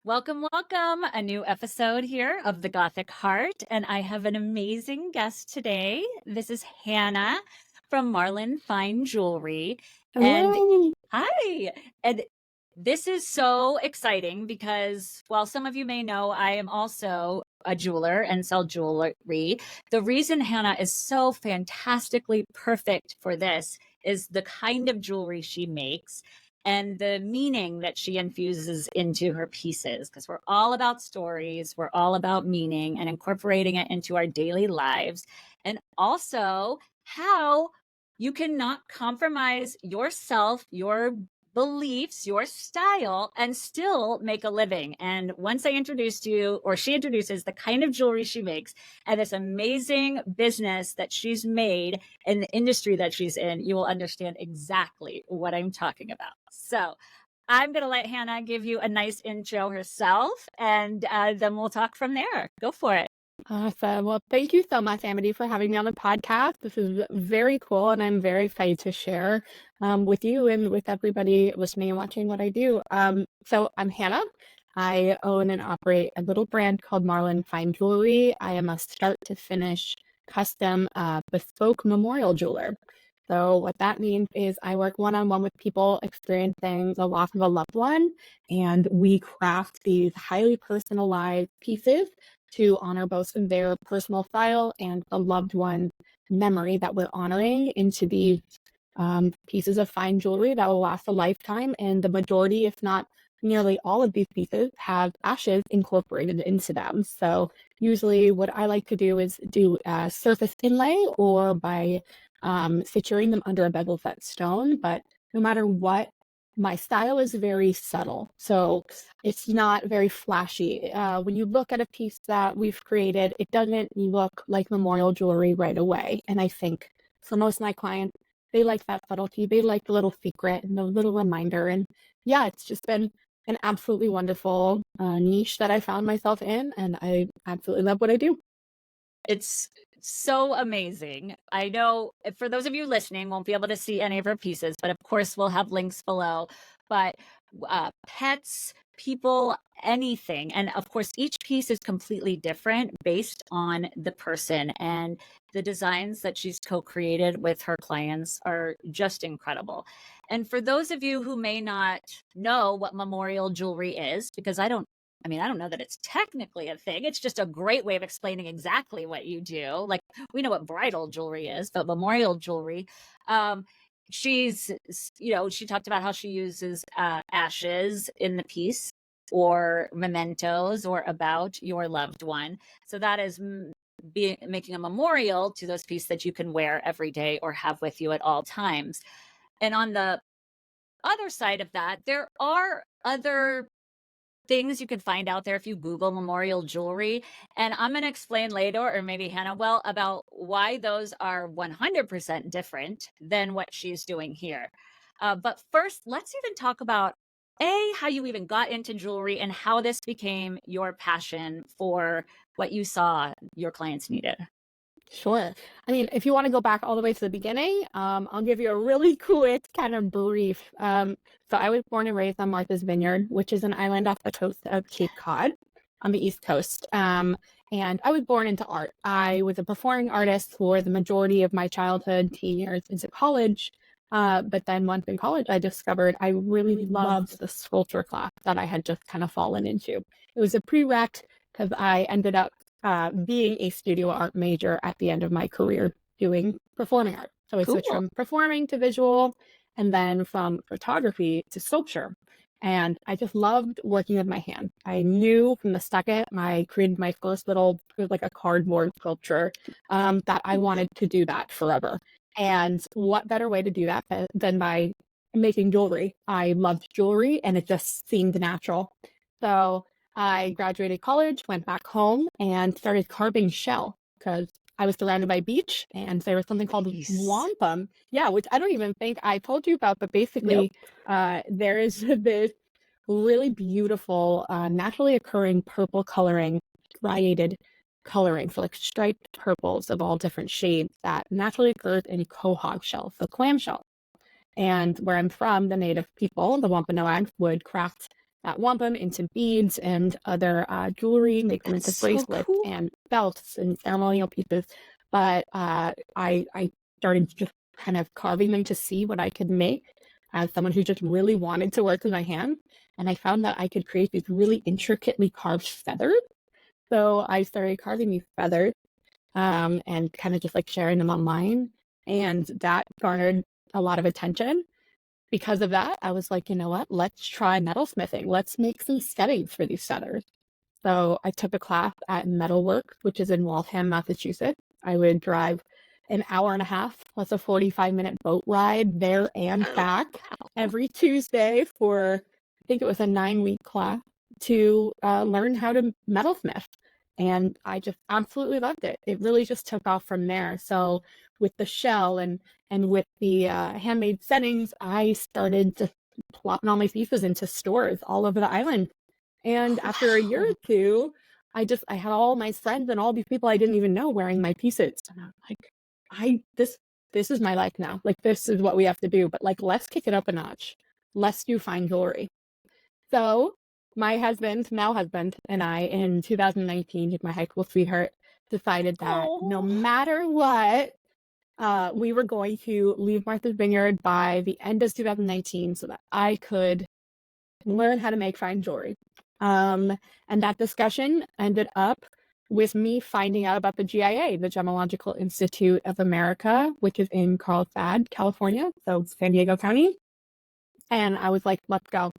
Welcome, welcome. A new episode here of The Gothic Heart. And I have an amazing guest today. This is Hannah from Marlin Fine Jewelry. And Hello. hi. And this is so exciting because, while some of you may know, I am also a jeweler and sell jewelry. The reason Hannah is so fantastically perfect for this is the kind of jewelry she makes and the meaning that she infuses into her pieces, because we're all about stories, we're all about meaning and incorporating it into our daily lives, and also how you cannot compromise yourself, your beliefs, your style, and still make a living. And once I introduced you, or she introduces the kind of jewelry she makes and this amazing business that she's made in the industry that she's in, you will understand exactly what I'm talking about. So I'm going to let Hannah give you a nice intro herself, and then we'll talk from there. Go for it. Awesome. Well, thank you so much, Amity, for having me on the podcast. This is very cool, and I'm very excited to share with you and with everybody listening and watching what I do. So I'm Hannah. I own and operate a little brand called Marlin Fine Jewelry. I am a start to finish custom bespoke memorial jeweler. So what that means is I work one-on-one with people experiencing the loss of a loved one, and we craft these highly personalized pieces to honor both their personal style and the loved one memory that we're honoring into these pieces of fine jewelry that will last a lifetime. And the majority, if not nearly all of these pieces, have ashes incorporated into them. So usually what I like to do is do a surface inlay or by securing them under a bezel set stone. But no matter what, my style is very subtle. So it's not very flashy. When you look at a piece that we've created, it doesn't look like memorial jewelry right away. And I think for most of my clients, they like that subtlety. They like the little secret and the little reminder. And yeah, it's just been an absolutely wonderful niche that I found myself in. And I absolutely love what I do. It's so amazing. I know for those of you listening won't be able to see any of her pieces, but of course we'll have links below. But pets, people, anything. And of course, each piece is completely different based on the person. And the designs that she's co-created with her clients are just incredible. And for those of you who may not know what memorial jewelry is, because I don't know that it's technically a thing. It's just a great way of explaining exactly what you do. Like, we know what bridal jewelry is, but memorial jewelry. Um, she talked about how she uses ashes in the piece, or mementos, or about your loved one. So that is making a memorial to those pieces that you can wear every day or have with you at all times. And on the other side of that, there are other things you can find out there if you Google memorial jewelry. And I'm going to explain later, or maybe Hannah will, about why those are 100% different than what she's doing here. But first, let's even talk about how you even got into jewelry and how this became your passion for what you saw your clients needed. Sure. I mean, if you want to go back all the way to the beginning, I'll give you a really quick kind of brief. So I was born and raised on Martha's Vineyard, which is an island off the coast of Cape Cod on the East Coast. And I was born into art. I was a performing artist for the majority of my childhood, teen years into college. But then once in college, I discovered I really loved the sculpture class that I had just kind of fallen into. It was a prereq because I ended up being a studio art major at the end of my career doing performing art. So I switched Cool. from performing to visual and then from photography to sculpture. And I just loved working with my hands. I knew from the second I created my first little, it was like a cardboard sculpture, that I wanted to do that forever. And what better way to do that than by making jewelry? I loved jewelry and it just seemed natural. So I graduated college, went back home, and started carving shell because I was surrounded by beach, and there was something called Nice. wampum. Yeah, which I don't even think I told you about, but Nope. basically, there is this really beautiful, naturally occurring purple coloring, striated coloring, so like striped purples of all different shades that naturally occurs in quahog shells, so clam shell. And where I'm from, the native people, the Wampanoag, would craft wampum into beads and other jewelry, make them into That's so bracelets cool. and belts and ceremonial pieces. But I started just kind of carving them to see what I could make as someone who just really wanted to work with my hands. And I found that I could create these really intricately carved feathers. So I started carving these feathers and kind of just like sharing them online. And that garnered a lot of attention. Because of that, I was like, you know what? Let's try metalsmithing. Let's make some settings for these feathers. So I took a class at Metalworks, which is in Waltham, Massachusetts. I would drive an hour and a half plus a 45-minute boat ride there and back every Tuesday for, I think it was a 9-week class to learn how to metalsmith. And I just absolutely loved it. It really just took off from there. So with the shell and with the handmade settings, I started just plopping all my pieces into stores all over the island. And after a year or two, I had all my friends and all these people I didn't even know wearing my pieces. And I'm like, this is my life now. Like, this is what we have to do. But like, let's kick it up a notch. Let's do fine jewelry. So my husband, now husband, and I in 2019, my high school sweetheart, decided that no matter what, we were going to leave Martha's Vineyard by the end of 2019 so that I could learn how to make fine jewelry. And that discussion ended up with me finding out about the GIA, the Gemological Institute of America, which is in Carlsbad, California, so San Diego County. And I was like, let's go.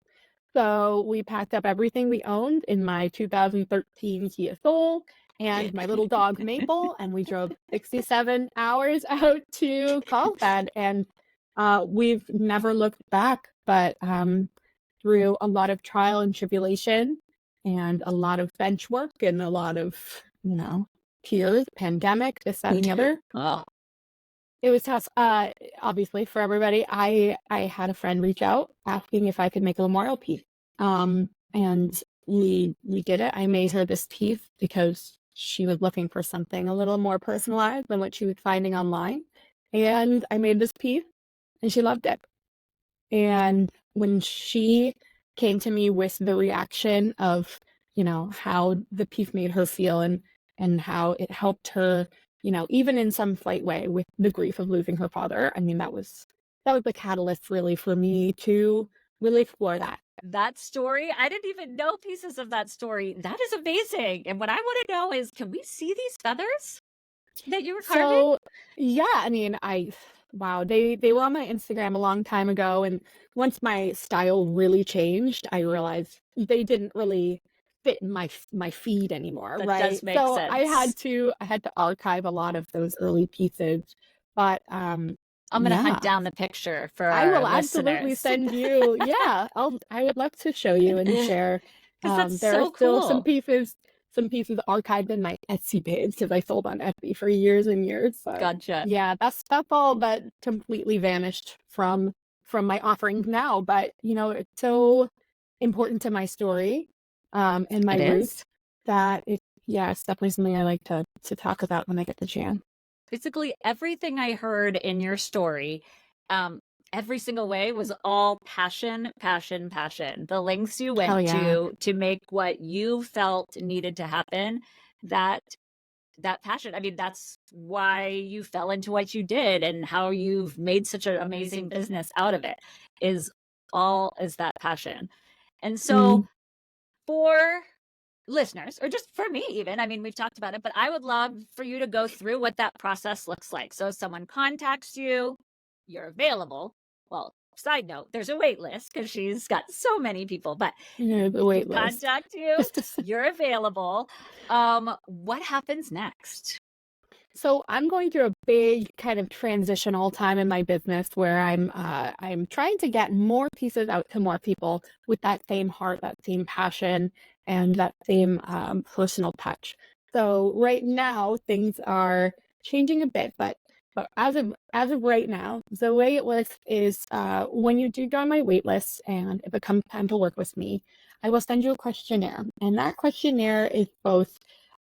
So we packed up everything we owned in my 2013 Kia Soul and my little dog Maple, and we drove 67 hours out to Carlsbad. And we've never looked back, but through a lot of trial and tribulation and a lot of bench work and a lot of, tears, pandemic, this, that, and the other. Oh. It was tough. Obviously, for everybody, I had a friend reach out asking if I could make a memorial piece. And we did it. I made her this piece because she was looking for something a little more personalized than what she was finding online. And I made this piece, and she loved it. And when she came to me with the reaction of, how the piece made her feel and how it helped her, even in some slight way with the grief of losing her father. I mean, that was the catalyst really for me to really explore that. That story, I didn't even know pieces of that story. That is amazing. And what I want to know is, can we see these feathers that you were carving? So, yeah, I mean, wow, they were on my Instagram a long time ago. And once my style really changed, I realized they didn't really fit in my feed anymore, That right? does make So sense. I had to archive a lot of those early pieces. But I'm gonna hunt down the picture for I will our absolutely listeners. send you. Yeah, I would love to show you and share. Because that's There so are still cool. some pieces archived in my Etsy page because I sold on Etsy for years and years. But Gotcha. yeah, that's all but completely vanished from my offerings now. But it's so important to my story and my It roots is. that it's definitely something I like to talk about when I get the chance. Basically, everything I heard in your story, every single way was all passion, passion, passion. The lengths you Hell went yeah. to make what you felt needed to happen, that passion. I mean, that's why you fell into what you did and how you've made such an amazing business out of it is that passion. And so for listeners, or just for me even, I mean, we've talked about it, but I would love for you to go through what that process looks like. So if someone contacts you, you're available. Well, side note, there's a wait list because she's got so many people, but The wait list. contact you, you're available. What happens next? So I'm going through a big kind of transitional time in my business where I'm trying to get more pieces out to more people with that same heart, that same passion, and that same personal touch. So right now things are changing a bit, but as of right now, the way it works is when you do join my wait list and it becomes time to work with me, I will send you a questionnaire, and that questionnaire is both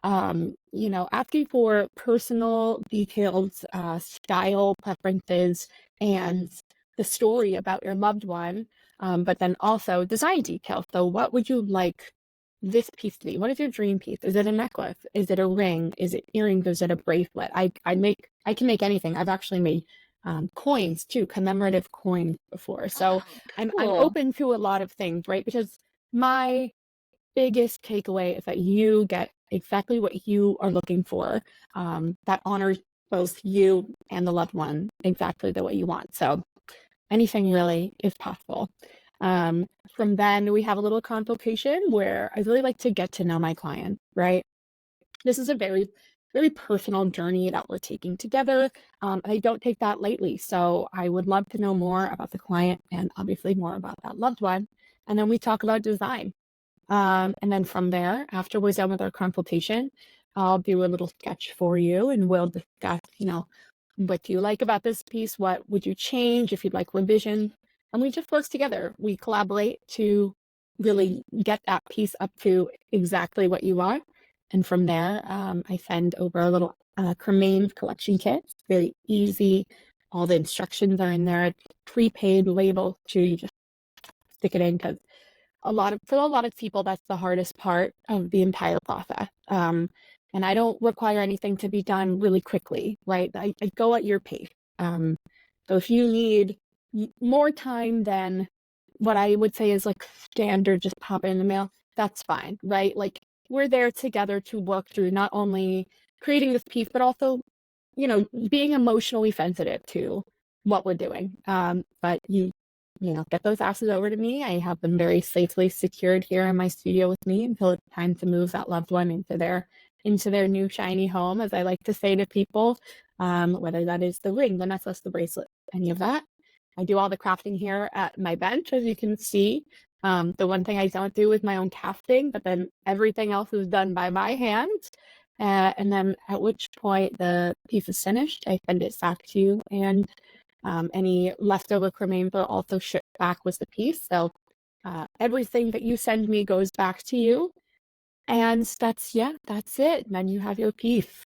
asking for personal details, style preferences, and the story about your loved one, but then also design details. So what would you like this piece to be? What is your dream piece? Is it a necklace? Is it a ring? Is it earrings? Is it a bracelet? I can make anything. I've actually made coins too, commemorative coins before. So Oh, I'm cool. open to a lot of things, right? Because my biggest takeaway is that you get exactly what you are looking for, that honors both you and the loved one exactly the way you want. So anything really is possible. Um, from then we have a little consultation where I really like to get to know my client, right? This is a very, very personal journey that we're taking together. I don't take that lightly. So I would love to know more about the client and obviously more about that loved one. And then we talk about design. And then from there, after we're done with our consultation, I'll do a little sketch for you and we'll discuss, what do you like about this piece? What would you change if you'd like revision? And we just work together. We collaborate to really get that piece up to exactly what you want. And from there, I send over a little cremains collection kit. It's very easy. All the instructions are in there. Prepaid label to you just stick it in because for a lot of people, that's the hardest part of the entire process. And I don't require anything to be done really quickly, right? I go at your pace. So if you need more time than what I would say is like standard, just pop it in the mail, that's fine, right? Like we're there together to work through not only creating this piece, but also, being emotionally sensitive to what we're doing. But get those asses over to me. I have them very safely secured here in my studio with me until it's time to move that loved one into their new shiny home, as I like to say to people, whether that is the ring, the necklace, the bracelet, any of that. I do all the crafting here at my bench, as you can see. The one thing I don't do is my own casting, but then everything else is done by my hands. And then at which point the piece is finished, I send it back to you, and any leftover cremains are also shipped back with the piece. So everything that you send me goes back to you. And that's it. And then you have your piece.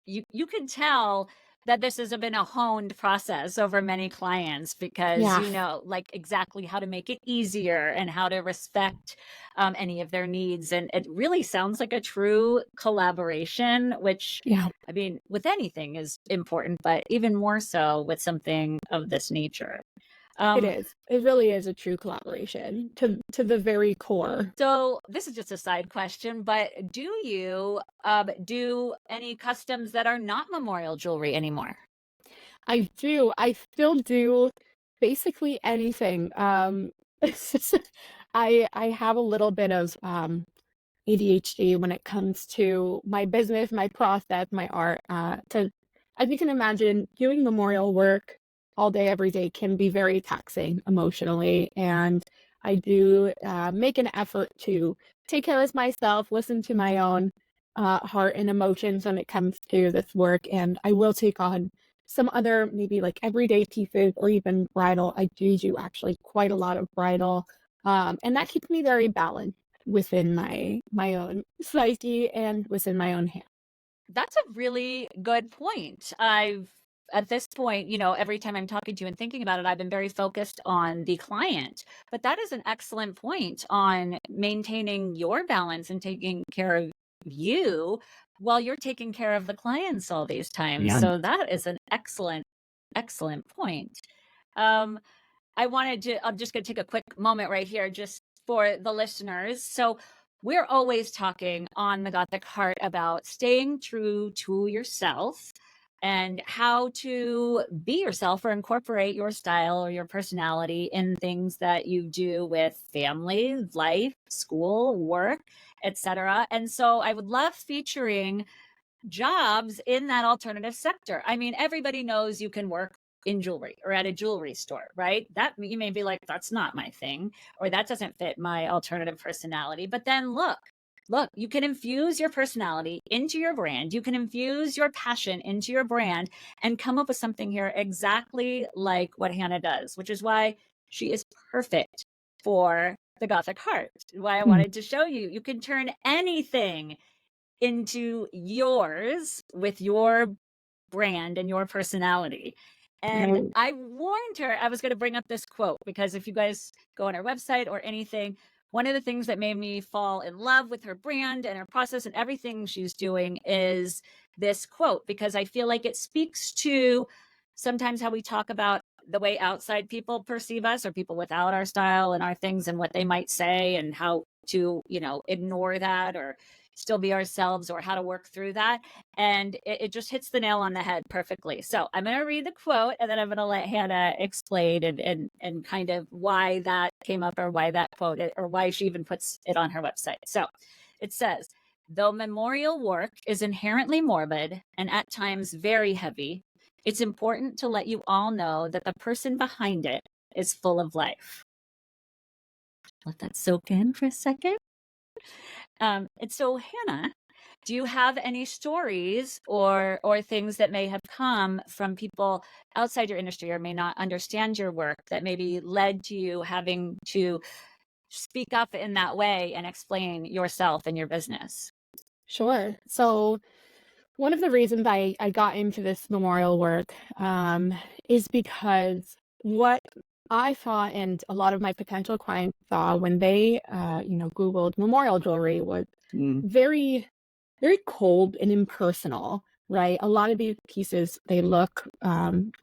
You can tell that this has been a honed process over many clients because Yeah, you know like exactly how to make it easier and how to respect any of their needs, and it really sounds like a true collaboration, which yeah. I mean with anything is important, but even more so with something of this nature. It um is. It really is a true collaboration to the very core. so this is just a side question, but do you do any customs that are not memorial jewelry anymore? I do. I still do basically anything. I have a little bit of ADHD when it comes to my business, my process, my art. As you can imagine, doing memorial work all day, every day can be very taxing emotionally. And I do make an effort to take care of myself, listen to my own heart and emotions when it comes to this work. And I will take on some other maybe like everyday pieces or even bridal. I do actually quite a lot of bridal. And that keeps me very balanced within my own psyche and within my own hand. That's a really good point. I've at this point, you know, every time I'm talking to you and thinking about it, I've been very focused on the client. But that is an excellent point on maintaining your balance and taking care of you while you're taking care of the clients all these times. Yeah. So that is an excellent, excellent point. Um, I'm just going to take a quick moment right here just for the listeners. So, we're always talking on the Gothic Heart about staying true to yourself and how to be yourself or incorporate your style or your personality in things that you do with family, life, school, work, etc. And so I would love featuring jobs in that alternative sector. I mean, everybody knows you can work in jewelry or at a jewelry store, right? That you may be like, that's not my thing, or that doesn't fit my alternative personality. But then look, you can infuse your personality into your brand. You can infuse your passion into your brand and come up with something here exactly like what Hannah does, which is why she is perfect for the Gothic Heart. Why I Mm. wanted to show you, you can turn anything into yours with your brand and your personality. And I warned her I was going to bring up this quote because if you guys go on her website or anything, one of the things that made me fall in love with her brand and her process and everything she's doing is this quote, because I feel like it speaks to sometimes how we talk about the way outside people perceive us, or people without our style and our things and what they might say, and how to, ignore that or still be ourselves, or how to work through that. And it just hits the nail on the head perfectly. So I'm going to read the quote, and then I'm going to let Hannah explain and kind of why that came up, or why that quote, or why she even puts it on her website. So it says, though memorial work is inherently morbid and at times very heavy, it's important to let you all know that the person behind it is full of life. Let that soak in for a second. And so, Hannah, do you have any stories or things that may have come from people outside your industry, or may not understand your work, that maybe led to you having to speak up in that way and explain yourself and your business? Sure. So one of the reasons I got into this memorial work is because what I saw and a lot of my potential clients saw when they, Googled memorial jewelry was very, very cold and impersonal, right? A lot of these pieces, they look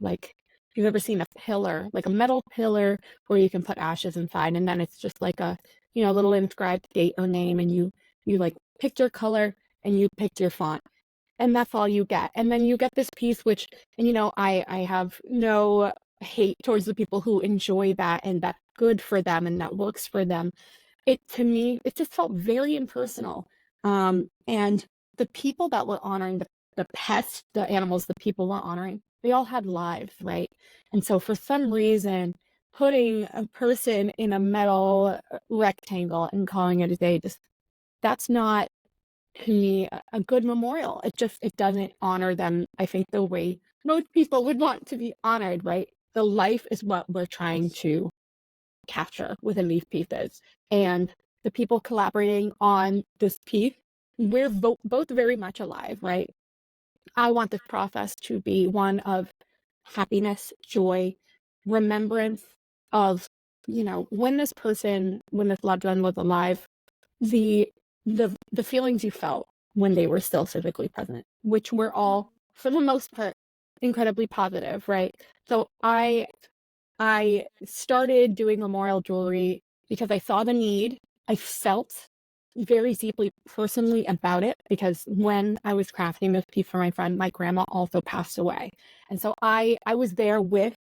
like, you've ever seen a pillar, like a metal pillar where you can put ashes inside, and then it's just like a, little inscribed date or name, and you like picked your color and you picked your font, and that's all you get. And then you get this piece, which, and I have no hate towards the people who enjoy that and that's good for them and that works for them. To me, it just felt very impersonal. And the people that were honoring the pets, the animals, the people were honoring, they all had lives, right? And so for some reason, putting a person in a metal rectangle and calling it a day, just that's not, to me, a good memorial. It doesn't honor them, I think, the way most people would want to be honored, right? The life is what we're trying to capture within these pieces. And the people collaborating on this piece, we're both very much alive, right? I want this process to be one of happiness, joy, remembrance of, when this loved one was alive, the the feelings you felt when they were still physically present, which were all, for the most part, incredibly positive, right? So I started doing memorial jewelry because I saw the need. I felt very deeply personally about it because when I was crafting this piece for my friend, my grandma also passed away. And so I was there with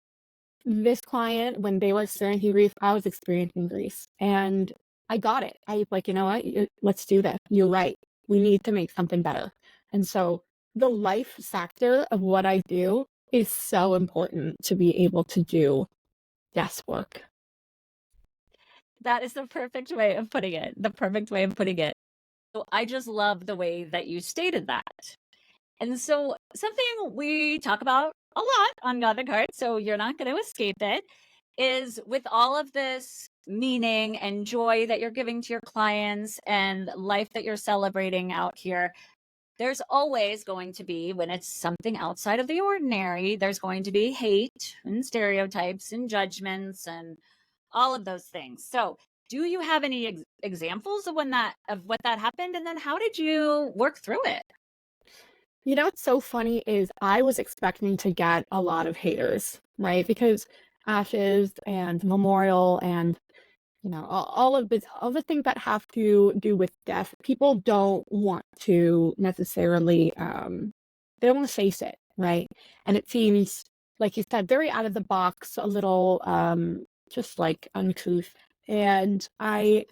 this client when they were experiencing grief. I was experiencing grief, and I got it. I was like, you know what? Let's do this. You're right. We need to make something better. And so the life factor of what I do is so important to be able to do desk work. That is the perfect way of putting it. The perfect way of putting it. So I just love the way that you stated that. And so something we talk about a lot on God the Card, so you're not going to escape it, is with all of this meaning and joy that you're giving to your clients and life that you're celebrating out here, there's always going to be, when it's something outside of the ordinary, there's going to be hate and stereotypes and judgments and all of those things. So do you have any examples of what that happened? And then how did you work through it? What's so funny is I was expecting to get a lot of haters, right? Because ashes and memorial and all the things that have to do with death, people don't want to necessarily they don't want to face it, right? And it seems, like you said, very out of the box, a little just like uncouth. And I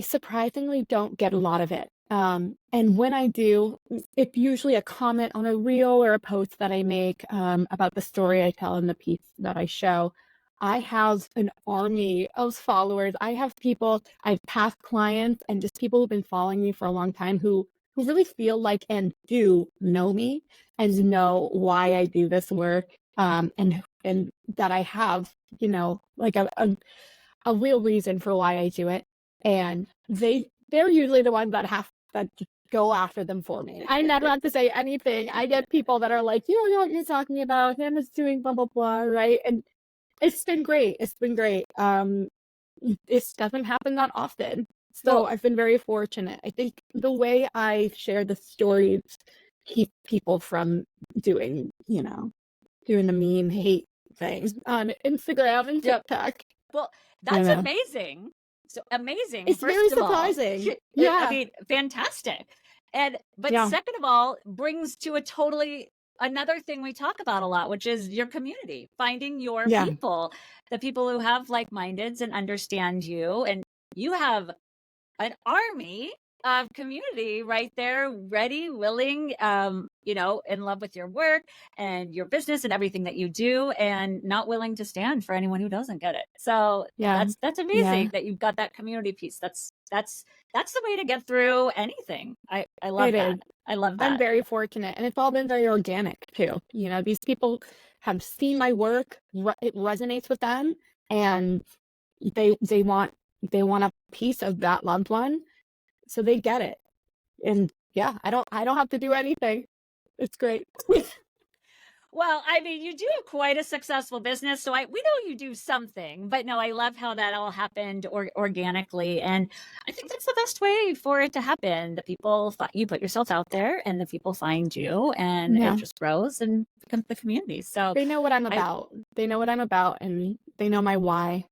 surprisingly don't get a lot of it. And when I do, it's usually a comment on a reel or a post that I make about the story I tell in the piece that I show. I have an army of followers. I have past clients and just people who've been following me for a long time who really feel like and do know me and know why I do this work, and that I have, like a real reason for why I do it. And they're usually the ones that go after them for me. I never have to say anything. I get people that are like, you don't know what you're talking about. Him is doing blah, blah, blah, right? And it's been great. It's been great. This doesn't happen that often. So I've been very fortunate. I think the way I share the stories keep people from doing, doing the mean hate things on Instagram and TikTok. Well, that's amazing. So amazing. It's First very of all, surprising. Yeah. I mean, fantastic. But second of all, brings to another thing we talk about a lot, which is your community, finding your people, the people who have like-mindeds and understand you. And you have an army of community right there, ready, willing, in love with your work and your business and everything that you do, and not willing to stand for anyone who doesn't get it. So that's amazing that you've got that community piece. That's the way to get through anything. I love that. I love that. I'm very fortunate, and it's all been very organic too. These people have seen my work, it resonates with them, and they want a piece of that loved one. So they get it. And I don't have to do anything. It's great. Well, I mean, you do have quite a successful business, so we know you do something, but no, I love how that all happened organically, and I think that's the best way for it to happen. The people, you put yourself out there, and the people find you, and it just grows and becomes the community. So they know what I'm about. They know what I'm about, and they know my why.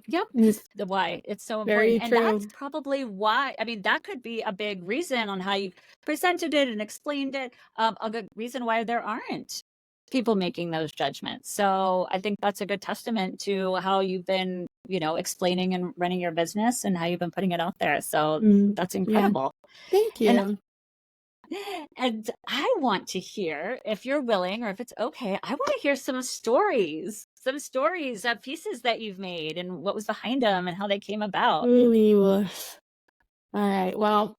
Yep, the why. It's so very important. true. And that's probably why, I mean, that could be a big reason on how you presented it and explained it, a good reason why there aren't people making those judgments. So I think that's a good testament to how you've been, explaining and running your business and how you've been putting it out there. So that's incredible. Thank you. And I want to hear, if you're willing or if it's okay, I want to hear some stories of pieces that you've made and what was behind them and how they came about. All right. Well,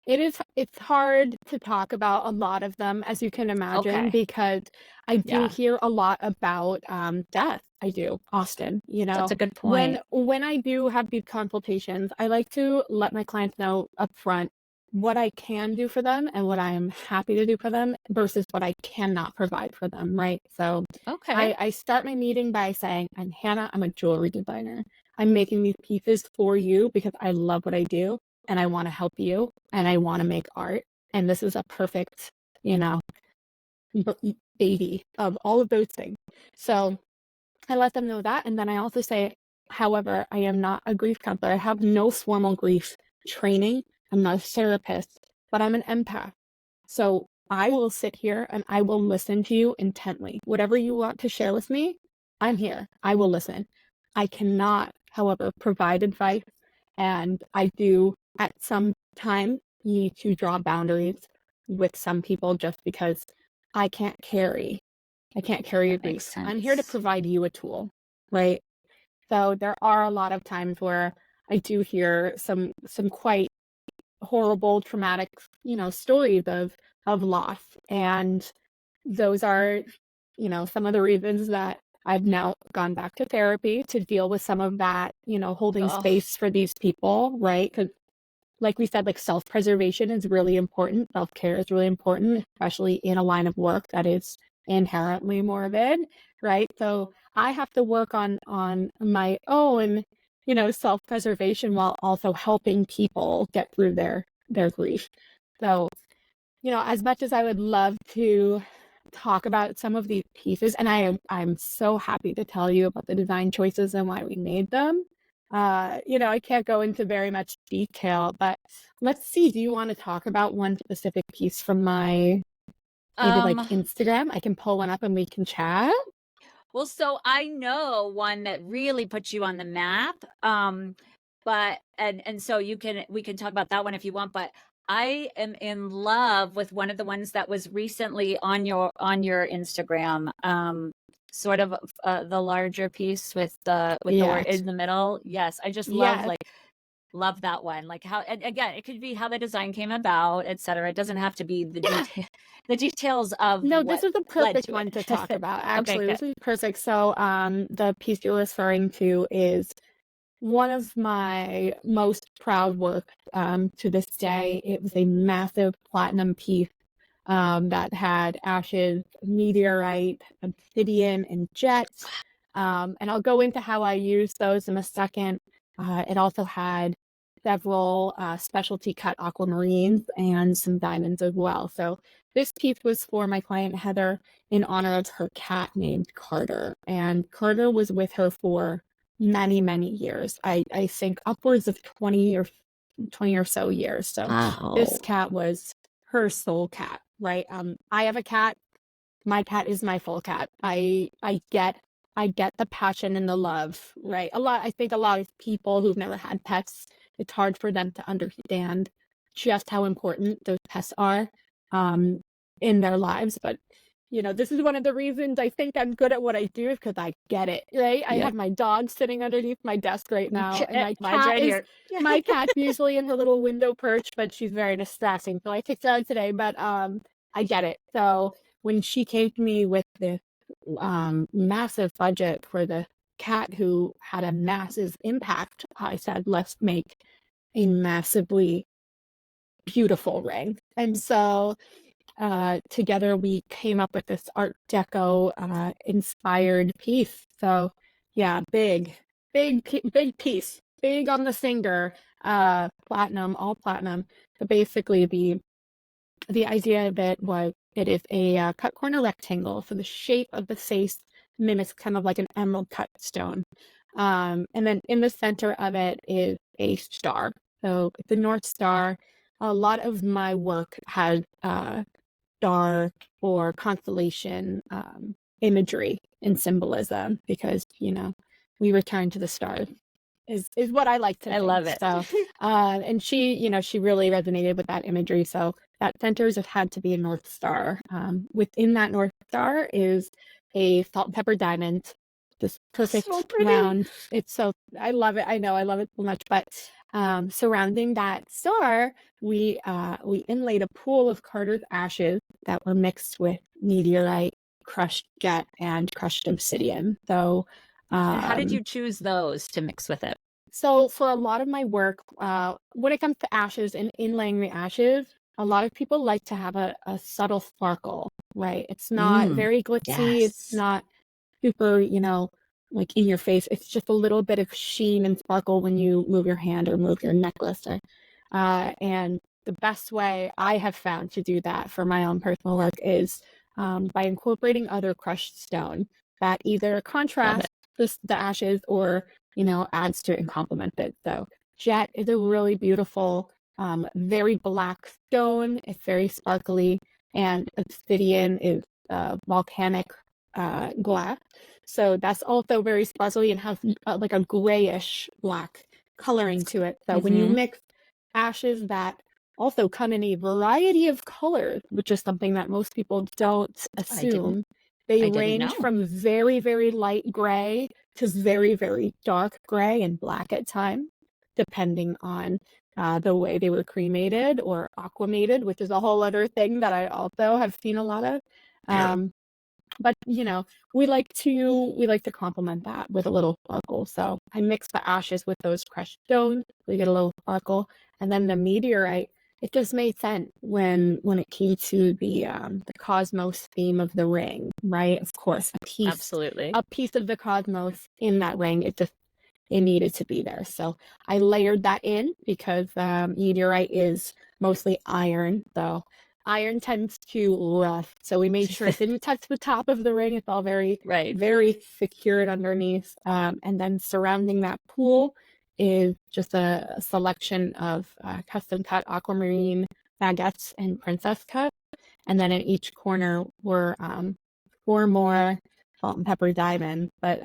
it's hard to talk about a lot of them, as you can imagine, because I do hear a lot about death. I do often, That's a good point. When I do have these consultations, I like to let my clients know up front what I can do for them and what I am happy to do for them versus what I cannot provide for them, right? So I start my meeting by saying, I'm Hannah, I'm a jewelry designer. I'm making these pieces for you because I love what I do and I want to help you and I want to make art. And this is a perfect, baby of all of those things. So I let them know that. And then I also say, however, I am not a grief counselor. I have no formal grief training. I'm not a therapist, but I'm an empath. So I will sit here and I will listen to you intently. Whatever you want to share with me, I'm here. I will listen. I cannot, however, provide advice. And I do at some time need to draw boundaries with some people just because I can't carry your grief. I'm here to provide you a tool, right? So there are a lot of times where I do hear some quite horrible, traumatic, stories of loss. And those are, some of the reasons that I've now gone back to therapy to deal with some of that, holding space for these people, right? Because like we said, like self-preservation is really important. Self-care is really important, especially in a line of work that is inherently morbid, right? So I have to work on my own, self-preservation while also helping people get through their grief. So, as much as I would love to talk about some of these pieces, and I'm so happy to tell you about the design choices and why we made them. I can't go into very much detail, but let's see. Do you want to talk about one specific piece from my maybe like Instagram? I can pull one up and we can chat. Well, so I know one that really puts you on the map. But so we can talk about that one if you want, but I am in love with one of the ones that was recently on your Instagram. Sort of the larger piece with the word in the middle. Yes, I just love that one. Like how, and again, it could be how the design came about, etc. It doesn't have to be the details of. No, this is a perfect one to talk about. Actually, this is perfect. So, the piece you're referring to is one of my most proud work to this day. It was a massive platinum piece that had ashes, meteorite, obsidian, and jet. And I'll go into how I use those in a second. It also had several specialty cut aquamarines and some diamonds as well. So this piece was for my client Heather in honor of her cat named Carter. And Carter was with her for many, many years. I think upwards of 20 or so years. So this Wow. cat was her soul cat, right? I have a cat. My cat is my full cat. I get the passion and the love, right? I think a lot of people who've never had pets, it's hard for them to understand just how important those pets are in their lives. But this is one of the reasons I think I'm good at what I do, because I get it, right? I Yeah. have my dog sitting underneath my desk right now, and Mine's right here. my cat's usually in her little window perch, but she's very distracting, so I kicked her out today. But I get it. So when she came to me with this massive budget for the cat who had a massive impact, I said, let's make a massively beautiful ring. And so together we came up with this Art Deco inspired piece. So yeah, big piece, big on the finger, platinum, all platinum. So basically the idea of it was it is a cut corner rectangle. So the shape of the face mimics kind of like an emerald cut stone. And then in the center of it is a star. So it's a North Star. A lot of my work had star or constellation imagery and symbolism, because we return to the stars is what I like to I think. love it. So and she really resonated with that imagery. So that centers have had to be a North Star. Within that North Star is a salt and pepper diamond, this perfect So pretty. round. I love it. I know I love it so much. But surrounding that star, we inlaid a pool of Carter's ashes that were mixed with meteorite, crushed jet, and crushed obsidian. So And how did you choose those to mix with it? so for a lot of my work, when it comes to ashes and inlaying the ashes, a lot of people like to have a subtle sparkle, right? It's not very glitzy. It's Yes. not super, like in your face. It's just a little bit of sheen and sparkle when you move your hand or move your necklace. And the best way I have found to do that for my own personal work is by incorporating other crushed stone that either contrast the ashes or adds to it and complements it. So jet is a really beautiful, very black stone. It's very sparkly, and obsidian is volcanic glass. So that's also very sparkly and has like a grayish black coloring to it. So when you mix ashes that also come in a variety of colors, which is something that most people don't assume, they range from very, very light gray to very, very dark gray and black at times, depending on the way they were cremated or aquamated, which is a whole other thing that I also have seen a lot of. But we like to complement that with a little sparkle. So I mix the ashes with those crushed stones. We get a little sparkle, and then the meteorite. It just made sense when it came to the cosmos theme of the ring, right? Of course, a piece of the cosmos in that ring. It needed to be there. So I layered that in because meteorite is mostly iron, so iron tends to rust. So we made sure it didn't touch the top of the ring. It's all very, very secured underneath. And then surrounding that pool is just a selection of custom cut aquamarine baguettes and princess cut. And then in each corner were 4 more salt and pepper diamonds. But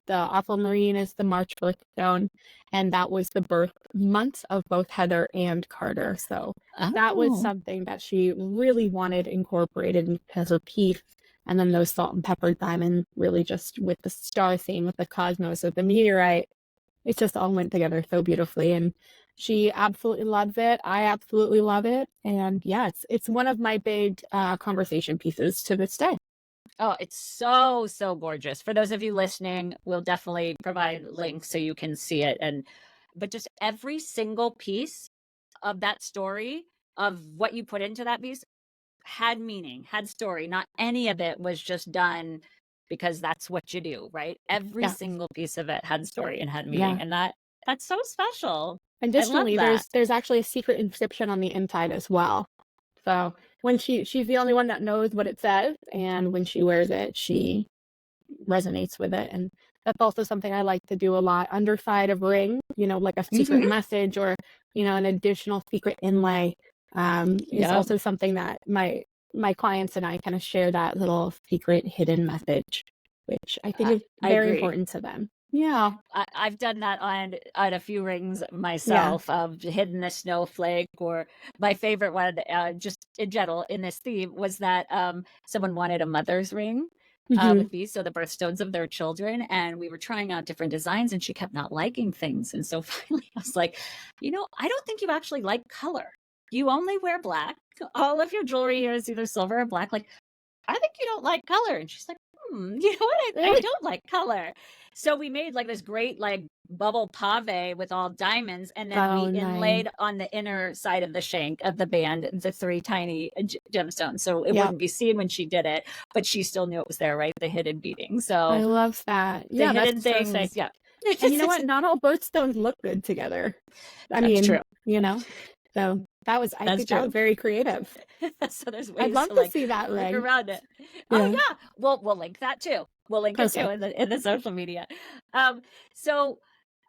the aquamarine is the March birthstone, and that was the birth month of both Heather and Carter. So that was something that she really wanted incorporated as her piece. And then those salt and pepper diamonds really just with the star theme, with the cosmos of the meteorite, it just all went together so beautifully. And she absolutely loves it. I absolutely love it. And yeah, it's one of my big conversation pieces to this day. Oh, it's so, so gorgeous. For those of you listening, we'll definitely provide links so you can see it. But just every single piece of that story, of what you put into that piece, had meaning, had story. Not any of it was just done because that's what you do, right? Every Yeah. single piece of it had story and had Yeah. meaning. And that's so special. I love Additionally, that. there's actually a secret inscription on the inside as well. So when she's the only one that knows what it says, and when she wears it, she resonates with it. And that's also something I like to do a lot. Underside of ring, like a secret Mhm. message, or an additional secret inlay, is Yep. also something that my clients and I kind of share, that little secret hidden message, which I think I, is I very agree. important to them. Yeah. I've done that on a few rings Yeah. myself, of hidden the snowflake, or my favorite one, just in general in this theme, was that someone wanted a mother's ring Hmm. with these, so the birthstones of their children, and we were trying out different designs, and she kept not liking things, and so finally I was like, I don't think you actually like color. You only wear black. All of your jewelry here is either silver or black. Like, I think you don't like color. And she's like, you know what? I don't like color. So we made like this great like bubble pave with all diamonds, and then we Oh, nice. inlaid on the inner side of the shank of the band the three tiny gemstones, so it Yep. wouldn't be seen when she did it, but she still knew it was there, right? The hidden beading. I So love that. the Yeah, hidden that's so sick. things, yeah. And you know what? Not all birthstones look good together. I That's mean, true. so I That's think that was true. very creative. So there's I'd ways love to to like see that work ring. around it. Oh Yeah. yeah, we'll link that too. We'll link it too Okay. in the social media. So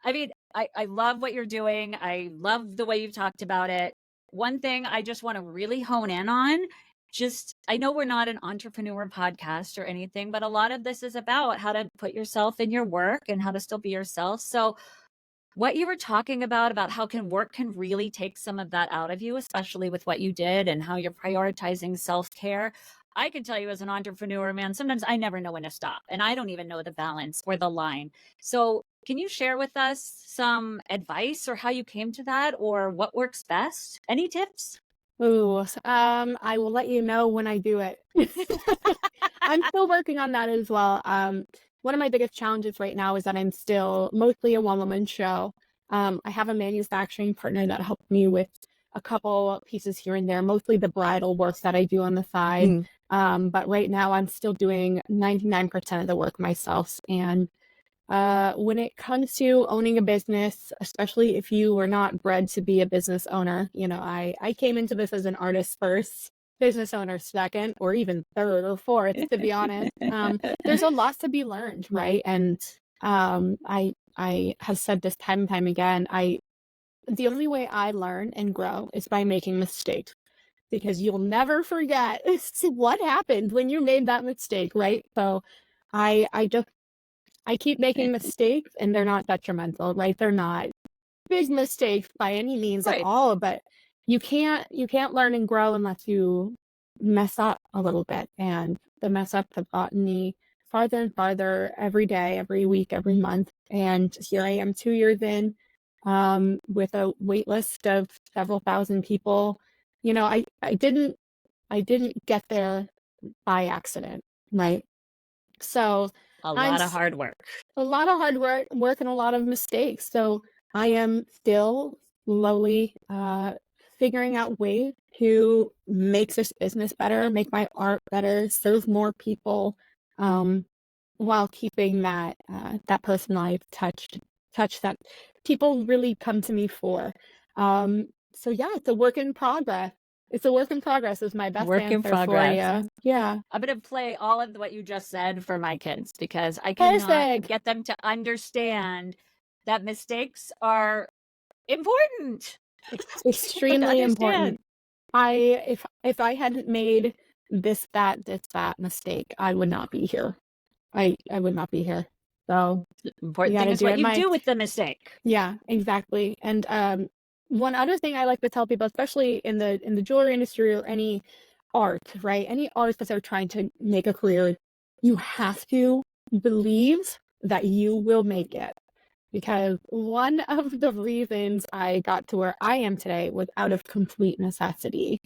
I mean, I love what you're doing. I love the way you've talked about it. One thing I just want to really hone in on, just I know we're not an entrepreneur podcast or anything, but a lot of this is about how to put yourself in your work and how to still be yourself. So what you were talking about how can work can really take some of that out of you, especially with what you did and how you're prioritizing self-care. I can tell you as an entrepreneur, man, sometimes I never know when to stop, and I don't even know the balance or the line. So can you share with us some advice or how you came to that, or what works best? Any tips? Ooh, I will let you know when I do it. I'm still working on that as well. One of my biggest challenges right now is that I'm still mostly a one-woman show. I have a manufacturing partner that helped me with a couple pieces here and there, mostly the bridal work that I do on the side. Mm. But right now I'm still doing 99% of the work myself. And when it comes to owning a business, especially if you were not bred to be a business owner, I came into this as an artist first, business owner second, or even third or fourth, to be honest. There's a lot to be learned, right? And I have said this time and time again. The only way I learn and grow is by making mistakes, because you'll never forget what happened when you made that mistake, right? So I keep making mistakes, and they're not detrimental, right? They're not big mistakes by any means at Right. all, but you can't learn and grow unless you mess up a little bit. And the mess ups have gotten me farther and farther every day, every week, every month. And here I am 2 years in, with a wait list of several thousand people. I didn't get there by accident, right? So A I'm lot of hard work. a lot of hard work and a lot of mistakes. So I am still slowly figuring out ways to make this business better, make my art better, serve more people, um, while keeping that personalized touch that people really come to me for. So yeah, it's a work in progress. It's a work in progress is my best Work in answer for progress. you. Yeah. I'm going to play all of what you just said for my kids, because I cannot Perfect. get them to understand that mistakes are important for them to Extremely understand. important. If I hadn't made this that mistake, I would not be here. I would not be here. So you Important got thing to is do what it. you do with the mistake. Yeah, exactly. And one other thing I like to tell people, especially in the jewelry industry or any art, right? Any art that they're trying to make a career, you have to believe that you will make it. Because one of the reasons I got to where I am today was out of complete necessity,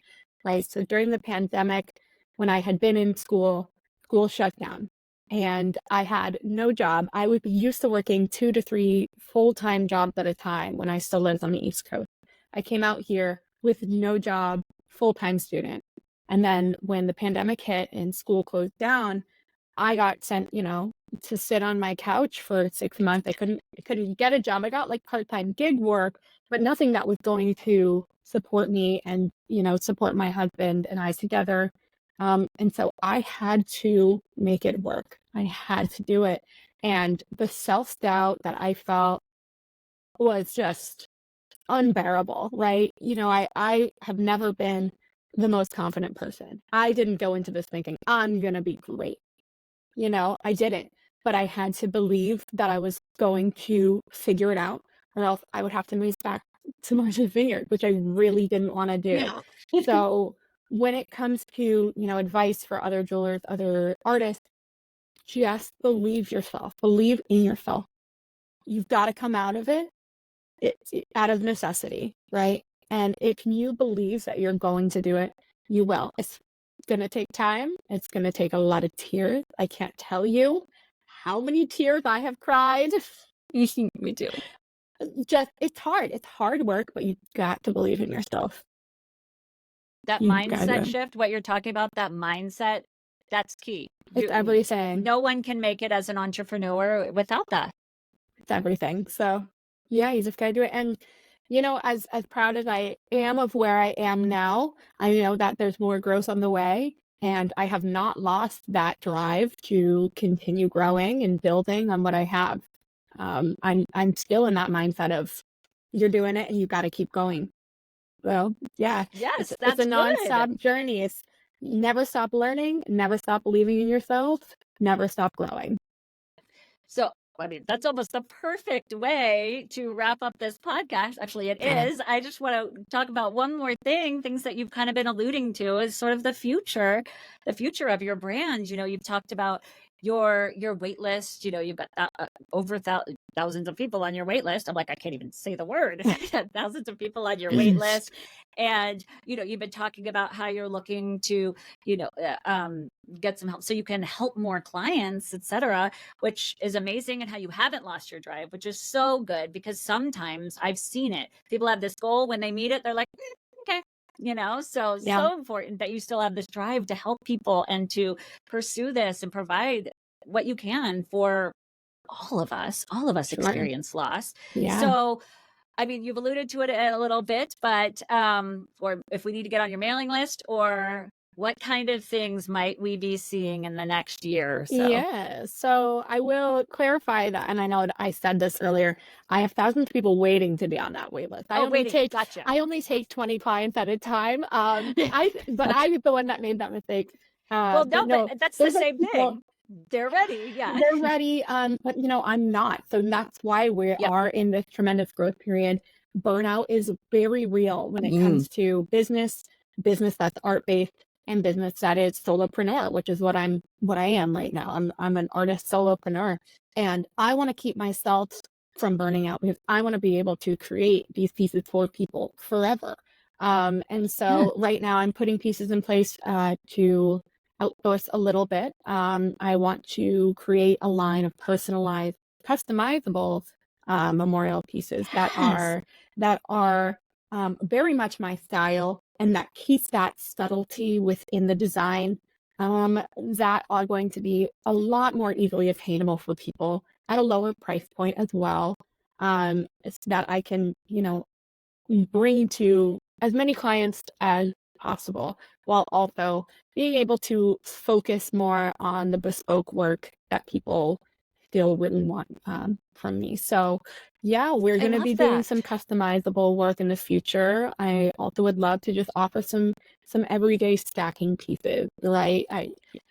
right? So during the pandemic, when I had been in school school shut down and I had no job. I was used to working 2 to 3 full-time jobs at a time when I still lived on the East Coast. I came out here with no job, full-time student. And then when the pandemic hit and school closed down, I got sent, to sit on my couch for 6 months. I couldn't get a job. I got like part-time gig work, but nothing that was going to support me and, support my husband and I together. And so I had to make it work. I had to do it. And the self-doubt that I felt was just unbearable, right? I have never been the most confident person. I didn't go into this thinking, I'm going to be great. I didn't. But I had to believe that I was going to figure it out, or else I would have to move back to Martha's Vineyard, which I really didn't want to do. So when it comes to, advice for other jewelers, other artists, just believe yourself, believe in yourself. You've got to come out of it. It's out of necessity, right? And if you believe that you're going to do it, you will. It's going to take time. It's going to take a lot of tears. I can't tell you how many tears I have cried. Me too. It's hard. It's hard work, but you've got to believe in yourself. That mindset shift, what you're talking about, that mindset, that's key. It's everything. No one can make it as an entrepreneur without that. It's everything. So yeah, you just gotta do it. And as proud as I am of where I am now, I know that there's more growth on the way, and I have not lost that drive to continue growing and building on what I have. I'm still in that mindset of you're doing it and you got to keep going. So yeah, yes, it's a nonstop journey. It's never stop learning, never stop believing in yourself, never stop growing. So that's almost the perfect way to wrap up this podcast. Actually, it is. I just want to talk about one more things that you've kind of been alluding to is sort of the future of your brand. You've talked about your wait list. You've got over thousands of people on your wait list. I'm like, I can't even say the word. Thousands of people on your wait list. And, you've been talking about how you're looking to, get some help so you can help more clients, etc., which is amazing, and how you haven't lost your drive, which is so good, because sometimes I've seen it. People have this goal, when they meet it, they're like, okay, so important that you still have this drive to help people and to pursue this and provide what you can for all of us experience loss. Yeah. So you've alluded to it a little bit, but or if we need to get on your mailing list, or what kind of things might we be seeing in the next year or so? Yeah, so I will clarify that, and I know that I said this earlier. I have thousands of people waiting to be on that wait list. Gotcha. I only take 20 clients at a time. But I was the one that made that mistake. Well, but that's the same thing. They're ready. Yeah. They're ready. But I'm not. So that's why we are in this tremendous growth period. Burnout is very real when it comes to business that's art-based, and business that is solopreneur, which is what I am right now. I'm an artist solopreneur, and I want to keep myself from burning out, because I want to be able to create these pieces for people forever. And so right now I'm putting pieces in place to outsource a little bit. I want to create a line of personalized, customizable memorial pieces that are very much my style, and that keeps that subtlety within the design, that are going to be a lot more easily attainable for people at a lower price point as well, so that I can, bring to as many clients as possible, while also being able to focus more on the bespoke work that people still really want from me. So yeah, we're going to be doing some customizable work in the future. I also would love to just offer some everyday stacking pieces, right?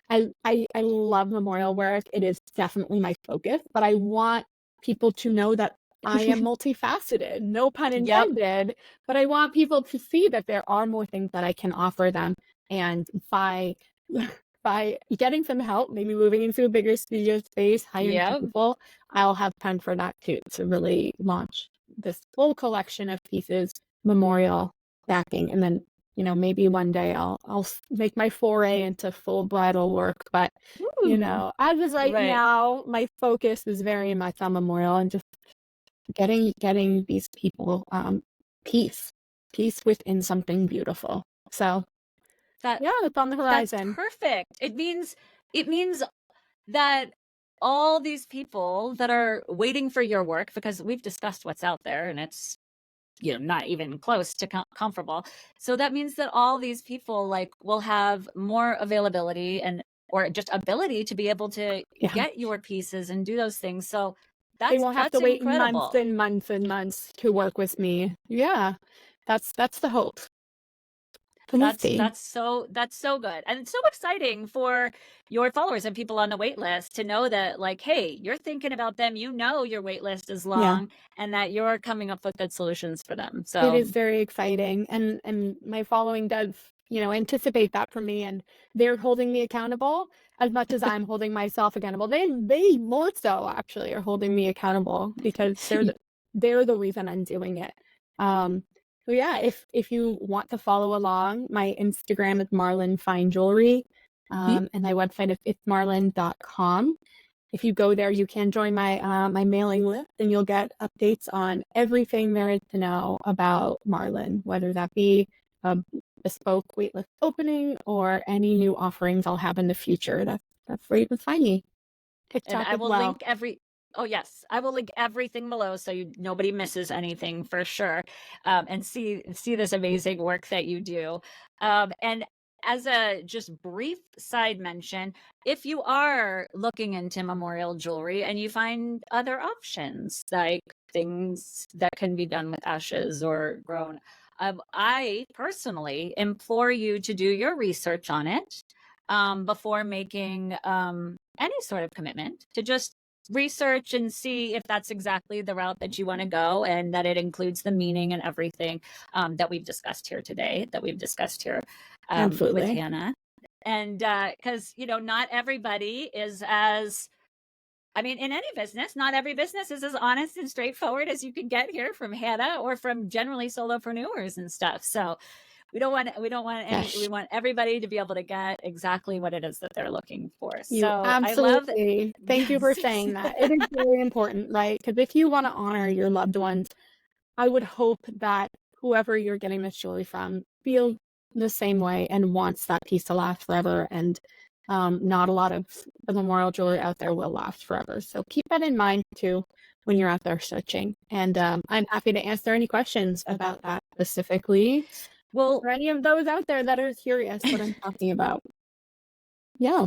I love memorial work. It is definitely my focus, but I want people to know that I am multifaceted, no pun intended, but I want people to see that there are more things that I can offer them. And by getting some help, maybe moving into a bigger studio space, hiring people, I'll have time for that too, to really launch this full collection of pieces, memorial, stacking, and then maybe one day I'll make my foray into full bridal work. But, Ooh, as of right right. now, my focus is very much on memorial and just getting these people peace, peace within something beautiful. So That yeah, it's on the that's horizon. perfect. It means that all these people that are waiting for your work, because we've discussed what's out there and it's not even close to comfortable. So that means that all these people like will have more availability and or just ability to be able to Yeah, get your pieces and do those things. So they that's won't have to that's wait months incredible. and months and months to work with me. Yeah, that's the hope. So we'll That's see. that's so that's so good. And it's so exciting for your followers and people on the wait list to know that like, hey, you're thinking about them, your wait list is Yeah. long and that you're coming up with good solutions for them. It So is very exciting, and my following does, anticipate that from me, and they're holding me accountable as much as I'm holding myself accountable. They more so actually are holding me accountable because they're the reason I'm doing it. Um, so yeah, if you want to follow along, my Instagram is Marlin Fine Jewelry, and my website is itsmarlin.com. If you go there, you can join my mailing list, and you'll get updates on everything there is to know about Marlin, whether that be a bespoke waitlist opening or any new offerings I'll have in the future. That's where you can find me. and TikTok I as will well. link oh yes, I will link everything below so nobody misses anything for sure. And see this amazing work that you do. And as a just brief side mention, if you are looking into memorial jewelry and you find other options like things that can be done with ashes or grown, I personally implore you to do your research on it before making any sort of commitment, to just research and see if that's exactly the route that you want to go and that it includes the meaning and everything that we've discussed here today, that we've discussed here with Absolutely. Hannah. And because, not everybody is as, I mean, in any business, not every business is as honest and straightforward as you can get here from Hannah or from generally solopreneurs and stuff. So we Yes. want everybody to be able to get exactly what it is that they're looking for. You So I love that. absolutely. Thank you for Yes. saying that. It is very important, right? Because if you want to honor your loved ones, I would hope that whoever you're getting this jewelry from feels the same way and wants that piece to last forever. And not a lot of the memorial jewelry out there will last forever. So keep that in mind too when you're out there searching. And I'm happy to answer any questions about that specifically, Well, or any of those out there that are curious what I'm talking about. Yeah.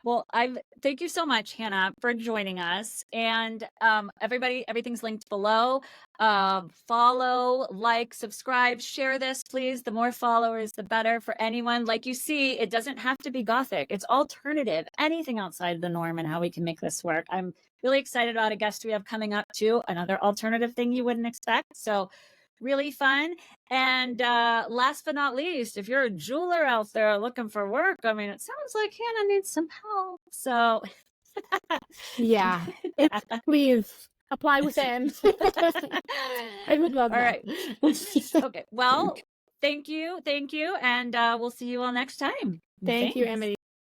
Well, I thank you so much, Hannah, for joining us. And everybody, everything's linked below. Follow, like, subscribe, share this, please. The more followers, the better for anyone. Like you see, it doesn't have to be Gothic. It's alternative, anything outside the norm, and how we can make this work. I'm really excited about a guest we have coming up too. Another alternative thing you wouldn't expect. So really fun. And last but not least, if you're a jeweler out there looking for work, I mean, it sounds like Hannah needs some help. So, Yeah. It's please apply within. I would love all that. right. Okay. Well, thank you. Thank you. And we'll see you all next time. Thank you, Thanks. Emily.